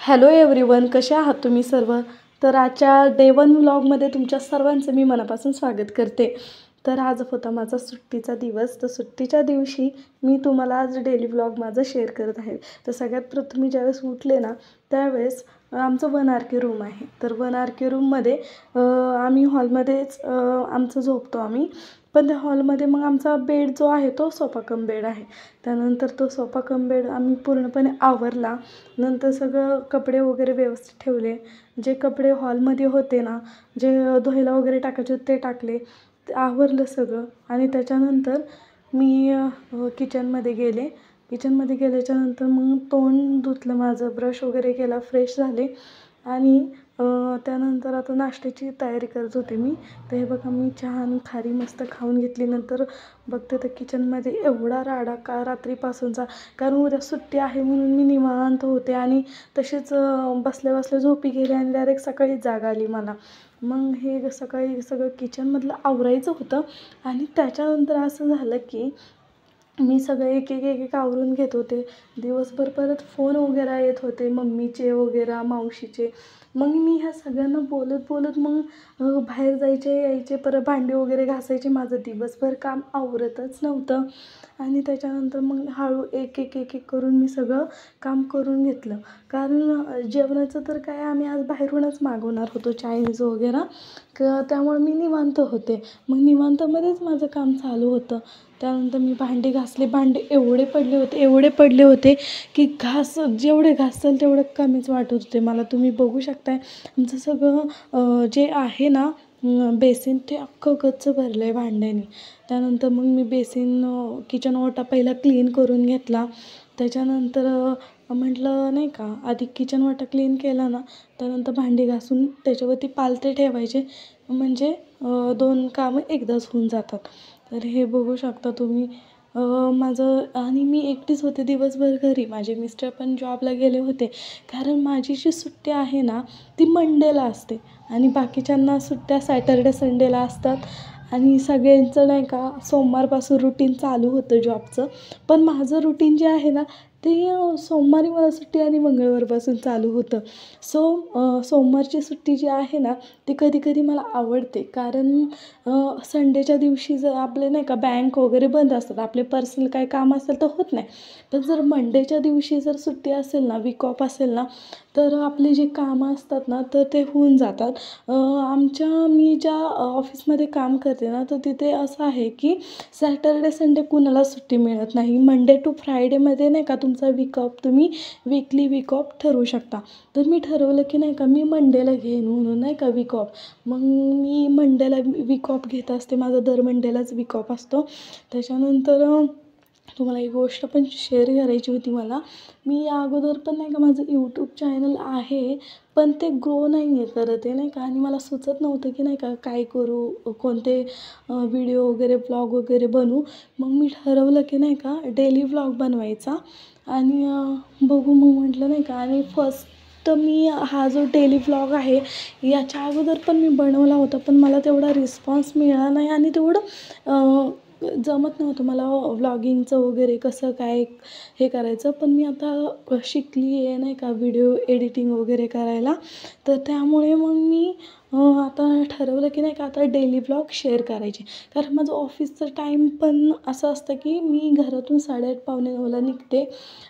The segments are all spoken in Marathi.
हॅलो एव्हरीवन, कसे आहात तुम्ही सर्व? तर आजच्या डे 1 व्लॉगमध्ये तुमच्या सर्वांचं मी मनापासून स्वागत करते. तर आज होता माझा सुट्टीचा दिवस. तर सुट्टीच्या दिवशी मी तुम्हाला आज डेली व्लॉग माझं शेअर करत आहे. तर सगळ्यात प्रथम मी ज्यावेळेस उठले ना त्यावेळेस आमचं 1 आर के रूम आहे. तर 1 आर के रूममध्ये आम्ही हॉलमध्येच आमचं झोपतो आम्ही. पण त्या हॉलमध्ये मग आमचा बेड जो आहे तो सोफा कम बेड आहे. त्यानंतर तो सोफा कम बेड आम्ही पूर्णपणे आवरला. नंतर सगळं कपडे वगैरे व्यवस्थित ठेवले. जे कपडे हॉलमध्ये होते ना, जे धुवायला वगैरे टाकायचे होते ते टाकले. ते आवरलं सगळं आणि त्याच्यानंतर मी किचनमध्ये गेले. किचनमध्ये गेल्याच्यानंतर मग तोंड धुतलं माझं, ब्रश वगैरे केला, फ्रेश झाले आणि त्यानंतर आता नाश्त्याची तयारी करत होते मी. तर हे बघा मी छान खारी मस्त खाऊन घेतली. नंतर बघते तर किचनमध्ये एवढा राडा का रात्रीपासूनचा, कारण उद्या सुट्टी आहे म्हणून मी निवांत होते आणि तसेच बसल्या बसल्या झोपी गेले आणि डायरेक्ट सकाळी जाग आली मला. मग हे सकाळी सगळं किचनमधलं आवरायचं होतं आणि त्याच्यानंतर असं झालं की मी सगळे एक एक एक एक आवरून घेत होते. दिवसभर परत फोन वगैरे येत होते मम्मीचे वगैरे, मावशीचे. मग मी ह्या सगळ्यांना बोलत बोलत मग बाहेर जायचे यायचे, परत भांडी वगैरे घासायचे. माझं दिवसभर काम आवरतच नव्हतं आणि त्याच्यानंतर मग हळू एक एक एक एक करून मी सगळं काम करून घेतलं. कारण जेवणाचं तर काय आम्ही आज बाहेरूनच मागवणार होतो चायनीज वगैरे, त्यामुळे मी निवांत होते. मग निवांतमध्येच माझं काम चालू होतं. त्यानंतर मी भांडी घासले. भांडे एवढे पडले होते की जेवढे घासल तेवढं कमीच वाटत होते मला. तुम्ही बघू शकताय आमचं सगळं जे आहे ना बेसिन ते अख्खं गच्च भरलं आहे भांड्याने. त्यानंतर मग मी किचन ओटा पहिला क्लीन करून घेतला. त्याच्यानंतर म्हटलं नाही का, आधी किचन ओटा क्लीन केला ना त्यानंतर भांडी घासून त्याच्यावरती पालथे ठेवायचे, म्हणजे 2 कामं एकदाच होऊन जातात. तर हे बघू शकता तुम्ही माझं, आणि मी एकटीच होते दिवसभर घरी. माझे मिस्टर पण जॉबला गेले होते. कारण माझी जी सुट्टी आहे ना ती मंडेला असते आणि बाकीच्यांना सुट्ट्या सॅटर्डे संडेला असतात. आणि सगळ्यांचं नाही का सोमवारपासून रुटीन चालू होतं जॉबचं. पण माझं रुटीन जे आहे ना ते सोमवारी मला सुट्टी आणि मंगळवारपासून चालू होतं. सोमवारची सुट्टी जी आहे ना ती कधी कधी मला आवडते. कारण संडेच्या दिवशी जर आपले नाही का बँक वगैरे बंद असतात, आपले पर्सनल काय काम असेल तर होत नाही. पण जर मंडेच्या दिवशी जर सुट्टी असेल ना, वीक ऑफ असेल ना, तर आपले जे कामं असतात ना तर ते होऊन जातात. मी ज्या ऑफिसमध्ये काम करते ना तर तिथे असं आहे की सॅटर्डे संडे कुणाला सुट्टी मिळत नाही. मंडे टू फ्रायडेमध्ये नाही का तुमचा वीक ऑफ तुम्ही वीकली वीक ऑफ ठरवू शकता. तर मी ठरवलं की नाही का मी मंडेला घेईन म्हणून नाही का वीक ऑफ. मग मी मंडेला वीक ऑफ घेत असते. माझा दर मंडेलाच वीक ऑफ असतो. त्याच्यानंतर तुम्हाला एक गोष्ट पण शेअर करायची होती मला. मी या अगोदर पण नाही का माझं यूट्यूब चॅनल आहे, पण ते ग्रो नाही आहे करत आहे नाही का, आणि मला सुचत नव्हतं की नाही का काय करू, कोणते व्हिडिओ वगैरे ब्लॉग वगैरे बनवू. मग मी ठरवलं की नाही का डेली व्लॉग बनवायचा आणि बघू मग म्हटलं नाही का. आणि फर्स्ट मी हा जो डेली व्लॉग आहे याच्या अगोदर पण मी बनवला होता, पण मला तेवढा रिस्पॉन्स मिळाला नाही आणि तेवढं जमत नव्हतं मला व्लॉगिंगचं वगैरे कसं काय हे करायचं. पण मी आता शिकली आहे नाही का व्हिडिओ एडिटिंग वगैरे करायला. तर त्यामुळे मग मी आता ठरवलं की नाही का आता डेली व्लॉग शेअर करायचे. कारण माझं ऑफिसचं टाईम पण असं असतं की मी घरातून 8:30 पावणे 9ला निघते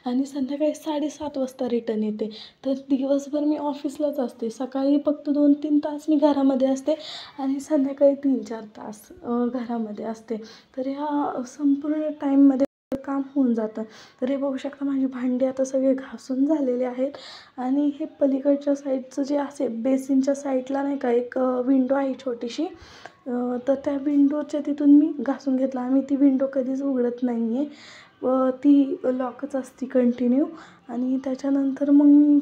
आणि संध्याकाळी 7:30 वाजता रिटर्न येते. तर दिवसभर मी ऑफिसलाच असते. सकाळी फक्त 2-3 तास मी घरामध्ये असते आणि संध्याकाळी 3-4 तास घरामध्ये असते. तर ह्या संपूर्ण टाईममध्ये काम होऊन जातं. तर हे बघू शकता माझी भांडी आता सगळे घासून झालेले आहेत. आणि हे पलीकडच्या साईडचं जे असेल बेसिनच्या साईडला नाही का एक विंडो आहे छोटीशी, तर त्या विंडोच्या तिथून मी घासून घेतला. आम्ही ती विंडो कधीच उघडत नाही आहे, ती लॉकच असते कंटिन्यू. आणि त्याच्यानंतर मग मी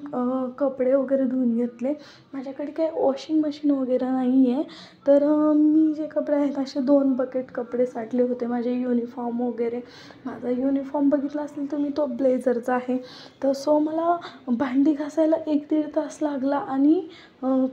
कपडे वगैरे धुवून घेतले. माझ्याकडे काही वॉशिंग मशीन वगैरे नाही आहे. तर मी जे कपडे आहेत असे 2 बकेट कपडे साठले होते माझे युनिफॉर्म वगैरे. माझा युनिफॉर्म बघितला असेल तुम्ही तो ब्लेझरचा आहे. तर मला भांडी घासायला 1-1.5 तास लागला आणि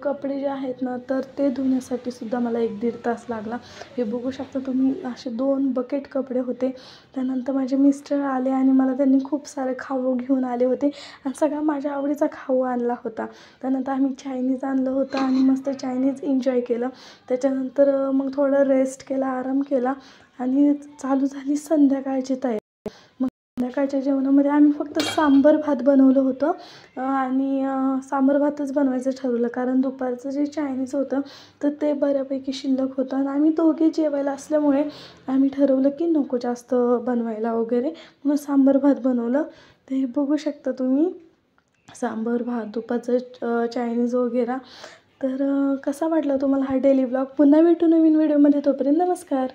कपडे जे आहेत ना तर ते धुण्यासाठी सुद्धा मला 1-1.5 तास लागला. हे बघू शकता तुम्ही असे 2 बकेट कपडे होते. त्यानंतर माझे मिस्टर आले आणि मला त्यांनी खूप सारे खाऊ घेऊन आले होते आणि सगळा माझ्या आवडीचा खाऊ आणला होता. त्यानंतर आम्ही चायनीज आणलं होतं आणि मस्त चायनीज एन्जॉय केलं. त्याच्यानंतर मग थोडं रेस्ट केला, आराम केला आणि चालू झाली संध्याकाळची तयारी. मग संध्याकाळच्या जेवणामध्ये आम्ही फक्त सांबर भात बनवलं होतं आणि सांबर भातच बनवायचं ठरवलं, कारण दुपारचं जे चायनीज होतं तर ते बऱ्यापैकी शिल्लक होतं आणि आम्ही दोघे जेवायला असल्यामुळे आम्ही ठरवलं की नको जास्त बनवायला वगैरे, मग सांबर भात बनवलं. ते बघू शकता तुम्ही, सांबर भात, दुपारचं चायनीज वगैरे. तर कसा वाटला तुम्हाला हा डेली ब्लॉग? पुन्हा भेटू नवीन व्हिडिओमध्ये, तोपर्यंत नमस्कार.